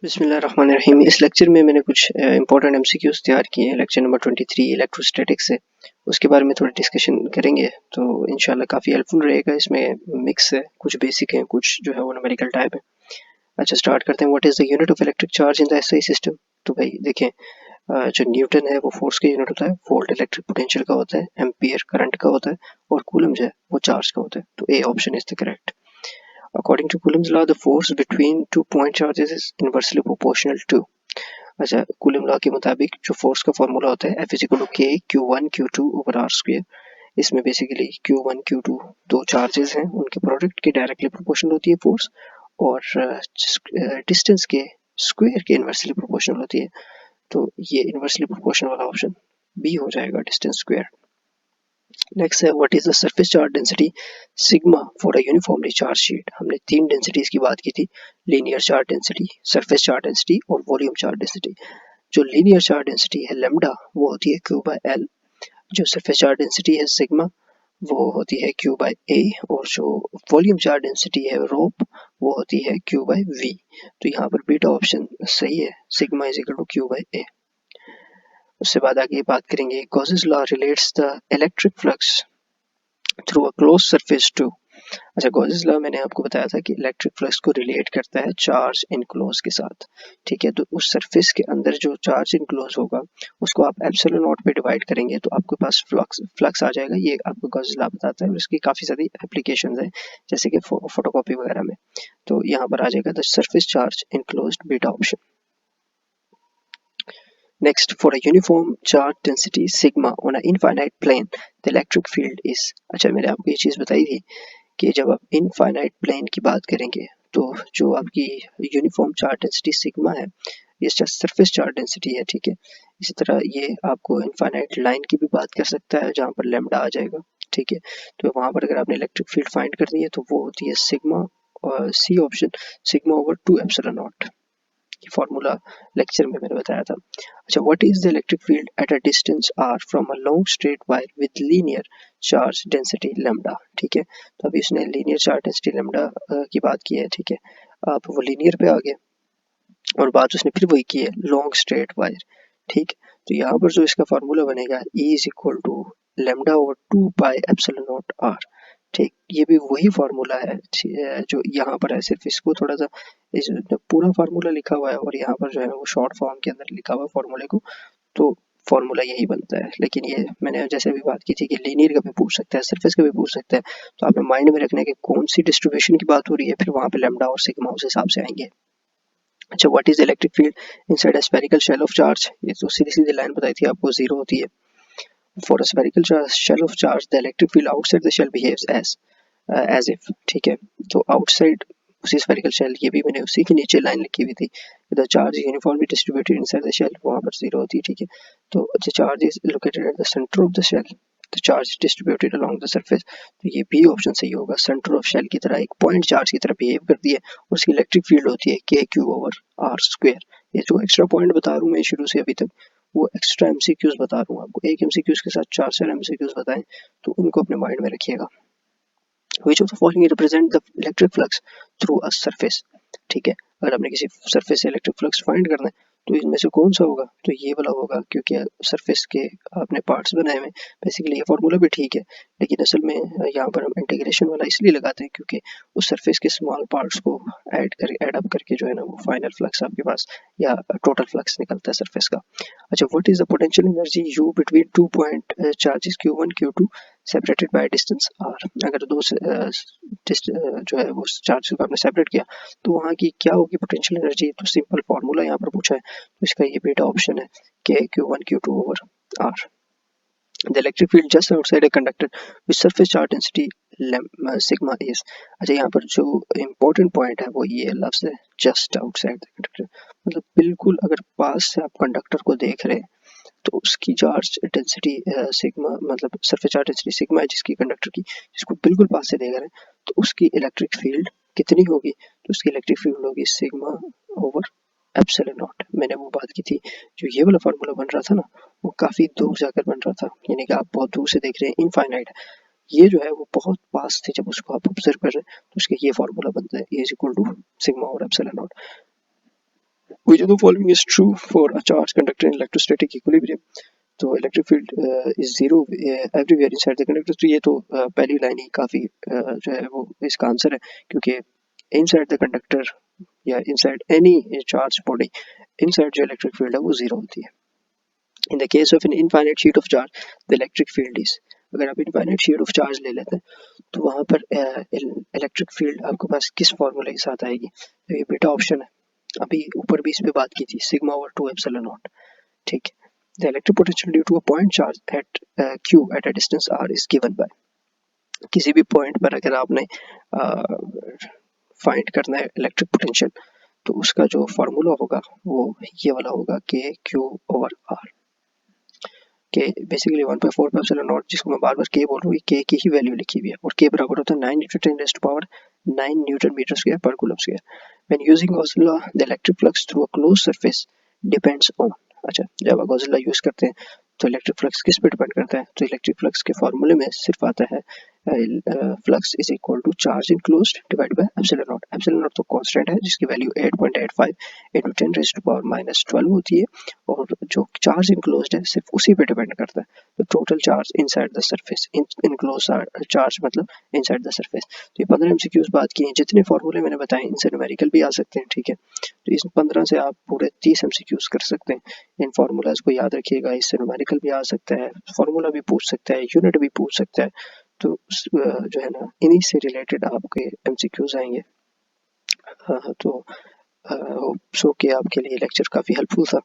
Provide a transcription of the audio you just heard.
बिस्मिल्लाहिर्रहमानिर्रहीम। इस लेक्चर में मैंने कुछ इंपॉर्टेंट एमसीक्यूज तैयार किए हैं लेक्चर नंबर 23 इलेक्ट्रोस्टैटिक्स से। उसके बारे में थोड़ी डिस्कशन करेंगे तो इंशाल्लाह काफ़ी हेल्पफुल रहेगा। इसमें मिक्स है, कुछ बेसिक है, कुछ जो है वो न्यूमेरिकल टाइप है। अच्छा, स्टार्ट करते हैं। What is the unit of electric charge in the SI system? तो भाई देखें, जो न्यूटन है वो फोर्स का यूनिट होता है, वोल्ट इलेक्ट्रिक पोटेंशियल का होता है, एम्पियर करंट का होता है, और कूलम जो है वो चार्ज का होता है। तो A option is the correct. According to Coulomb's law, the force between two point charges is inversely proportional to। अच्छा, कूलम लॉ के मुताबिक जो फोर्स का फॉर्मूला होता है F is equal to k Q1 Q2 over r square. इसमें basically Q1 Q2 दो charges हैं, उनके प्रोडक्ट की डायरेक्टली प्रोपोर्शनल होती है फोर्स, और डिस्टेंस के स्क्वायर के इन्वर्सली प्रोपोर्शनल होती है। तो ये इन्वर्सली प्रोपोर्शनल वाला ऑप्शन बी हो जाएगा, डिस्टेंस स्क्वायर। नेक्स्ट है, what is the surface charge density sigma for a uniformly charge sheet? हमने तीन डेंसिटीज की बात की थी, linear charge density, surface charge density और वॉल्यूम चार्ज डेंसिटी। जो लीनियर चार्ज डेंसिटी है लैम्डा, वो होती है क्यू बाय एल। जो सरफेस चार्ज डेंसिटी है सिग्मा, वो होती है क्यू बाय ए। और जो वॉल्यूम चार्ज डेंसिटी है रोप, वो होती है क्यू बाय वी। तो यहाँ पर बीटा ऑप्शन सही है, sigma is equal to Q by A. उससे बाद आगे बात करेंगे, Gauss's law relates the electric flux through a close surface to. अच्छा, गॉसेस लॉ मैंने आपको बताया था कि इलेक्ट्रिक फ्लक्स को रिलेट करता है चार्ज इनक्लोज के साथ। ठीक है, तो उस सरफेस के अंदर जो चार्ज इनक्लोज होगा उसको आप एप्सिलॉन नॉट पे डिवाइड करेंगे तो आपके पास फ्लक्स आ जाएगा। ये आपको गॉसेस लॉ बताता है और इसकी काफ़ी सारी एप्लीकेशंस हैं, जैसे कि फोटोकॉपी वगैरह में। तो यहाँ पर आ जाएगा the surface charge enclosed, beta option. Next, for a uniform charge density sigma on an infinite plane, the electric field is। अच्छा, मैंने आपको ये चीज़ बताई थी कि जब आप इनफाइनाइट प्लेन की बात करेंगे तो जो आपकी यूनिफॉर्म चार्ज डेंसिटी सिग्मा है, ये सरफेस चार्ज डेंसिटी है। ठीक है, इसी तरह ये आपको इनफाइनाइट लाइन की भी बात कर सकता है जहाँ पर लैम्डा आ जाएगा। ठीक है, तो वहाँ पर अगर आपने इलेक्ट्रिक फील्ड फाइंड करनी है तो वो होती है सिग्मा, और C option, sigma over 2 epsilon naught. ये फॉर्मूला लेक्चर में मैंने बताया था। अच्छा, what is the electric field at a distance r from a long straight wire with linear charge density lambda? ठीक है, तो अभी इसने लीनियर चार्ज डेंसिटी लैम्डा की बात की है। ठीक है, अब वो लीनियर पे आ गया और बात उसने फिर वही की है, लॉन्ग स्ट्रेट वायर। ठीक, तो यहाँ पर जो इसका फार्मूला बनेगा E is equal to lambda over 2 pi epsilon naught r. ठीक, ये भी वही फार्मूला है जो यहाँ पर है, सिर्फ इसको थोड़ा सा इस पूरा फार्मूला लिखा हुआ है और यहाँ पर जो है वो शॉर्ट फॉर्म के अंदर लिखा हुआ है फार्मूले को। तो फार्मूला यही बनता है, लेकिन ये मैंने जैसे भी बात की थी कि लीनियर का भी पूछ सकता है, सरफेस का भी पूछ सकता है। तो आपने माइंड में रखना है कि कौन सी डिस्ट्रीब्यूशन की बात हो रही है, फिर वहाँ पे लैम्डा और सिग्मा उस हिसाब से आएंगे। अच्छा, what is electric field inside a spherical shell of charge? ये तो सीधी सीधी लाइन बताई थी आपको, जीरो होती है। For a spherical shell of charge the electric field outside the shell behaves as if. ठीक है, तो आउटसाइड उसी स्फेरिकल शेल, ये भी मैंने उसी के नीचे लाइन लिखी हुई थी, the charge uniformly distributed inside the shell, वहाँ पर जीरो होती है। ठीक है, तो the charge is located at the centre of the shell, the charge distributed along the surface. तो ये बी ऑप्शन सही होगा, सेंटर ऑफ शेल की तरह एक पॉइंट चार्ज की तरह बिहेव करती है और उसकी इलेक्ट्रिक फील्ड होती है के क्यू ओवर आर स्क्वायर। ये जो एक्स्ट्रा पॉइंट बता रहा हूँ मैं शुरू से अभी तक, वो एक्स्ट्रा एमसीक्यूज बता रहा हूँ आपको, एक एमसीक्यूज के साथ 4 एमसीक्यूज बताएं, तो उनको अपने माइंड में रखिएगा। Which of the following represent the electric flux through a surface? ठीक है, अगर आपने किसी सरफेस से इलेक्ट्रिक फ्लक्स फाइंड करना है तो इनमें से कौन सा होगा? तो ये वाला होगा, क्योंकि सरफेस के आपने पार्ट्स बनाए हुए। बेसिकली ये फॉर्मूला भी ठीक है, लेकिन असल में यहाँ पर हम इंटीग्रेशन वाला इसलिए लगाते हैं क्योंकि उस सरफेस के स्मॉल पार्ट्स को ऐड अप करके जो है ना वो फाइनल फ्लक्स आपके पास या टोटल फ्लक्स निकलता है सरफेस का। अच्छा, what is the potential energy U between 2 point charges Q1 Q2 separated by distance r? अगर दो जो है वो चार्ज को आपने सेपरेट किया तो वहाँ की क्या होगी पोटेंशियल एनर्जी? तो सिंपल फार्मूला यहाँ पर पूछा है, तो इसका ये बेटा ऑप्शन है k Q1 Q2 over r. The electric field just outside a conductor with surface charge density sigma is. अच्छा, यहाँ पर जो इम्पोर्टेंट पॉइंट है वो ये लफ्ज है जस्ट आउटसाइड द कंडक्टर, मतलब बिल्कुल अगर पास से आप कंडक्टर को देख रहे हैं तो उसकी चार्ज डेंसिटी सिग्मा, मतलब सरफेस चार्ज डेंसिटी सिग्मा है जिसकी कंडक्टर की, जिसको बिल्कुल पास से देख रहे हैं तो उसकी इलेक्ट्रिक फील्ड कितनी होगी? तो उसकी इलेक्ट्रिक फील्ड होगी सिग्मा ओवर एप्सिलॉन नॉट। मैंने वो बात की थी, जो ये वाला फार्मूला बन रहा था ना वो काफी दूर जाकर बन रहा था, यानी कि आप बहुत दूर से देख रहे हैं इनफाइनाइट, ये जो है वो बहुत पास थे, जब उसको आप ऑब्जर्व कर रहे हैं तो उसके ये फार्मूला बनता है, A is equal to sigma over epsilon naught. Which of the following is true for a charged conductor in electrostatic equilibrium? तो electric field is zero everywhere inside the conductor. तो ये तो पहली लाइन ही काफ़ी जो है वो इसका आंसर है, क्योंकि इनसाइड द कंडक्टर या inside any charge body, inside जो इलेक्ट्रिक फील्ड है वो जीरो होती है। In the case of an infinite sheet of charge the electric field is, अगर आप इनफाइनाइट शीट ऑफ चार्ज ले लेते हैं तो वहाँ पर इलेक्ट्रिक फील्ड आपके पास किस फॉर्मूले के साथ आएगी? तो ये बेटा ऑप्शन है, अभी ऊपर भी इस पे बात की थी, सिग्मा ओवर 2 एप्सिलॉन नॉट। ठीक है, the electric potential due to a point charge at q at a distance r is given by, किसी भी पॉइंट पर अगर आपने फाइंड करना है इलेक्ट्रिक पोटेंशियल, तो उसका जो फार्मूला होगा वो ये वाला होगा के क्यू ओवर आर, के बेसिकली 1/4 पे एप्सिलॉन नॉट, जिसको मैं बार बार के बोल रहा हूँ, के की ही वैल्यू लिखी हुई है, और के बराबर होता है 9 × 10⁻⁹ न्यूटन मीटर स्क्वायर पर coulomb square. When using Gauss law the electric flux through a closed surface depends on, अच्छा जब आप गॉस लॉ यूज करते हैं तो इलेक्ट्रिक फ्लक्स किस पे डिपेंड करता है? तो इलेक्ट्रिक फ्लक्स के फार्मूले में सिर्फ आता है flux is equal to charge enclosed divide by epsilon naught. Epsilon naught तो कांस्टेंट है जिसकी वैल्यू 8.85 × 10⁻⁻12 होती है, और जो चार्ज इनक्लोज्ड है सिर्फ उसी पे डिपेंड करता है, तो total charge inside the surface, enclose charge मतलब इनसाइड द सरफेस। तो ये 15 एमसीक्यूज बात की हैं, जितने फॉर्मूले मैंने बताए इनसे न्यूमेरिकल भी आ सकते हैं, ठीक है। तो इस 15 से आप पूरे 30 एमसीक्यूज कर सकते हैं। इन फार्मूलाज को याद रखिएगा, इससे न्यूमेरिकल भी आ सकता है, फार्मूला भी पूछ सकता है, यूनिट भी पूछ सकता है। तो जो है ना, इन्हीं से रिलेटेड आपके एमसीक्यूज आएंगे। तो होप सो कि आपके लिए लेक्चर काफ़ी हेल्पफुल था।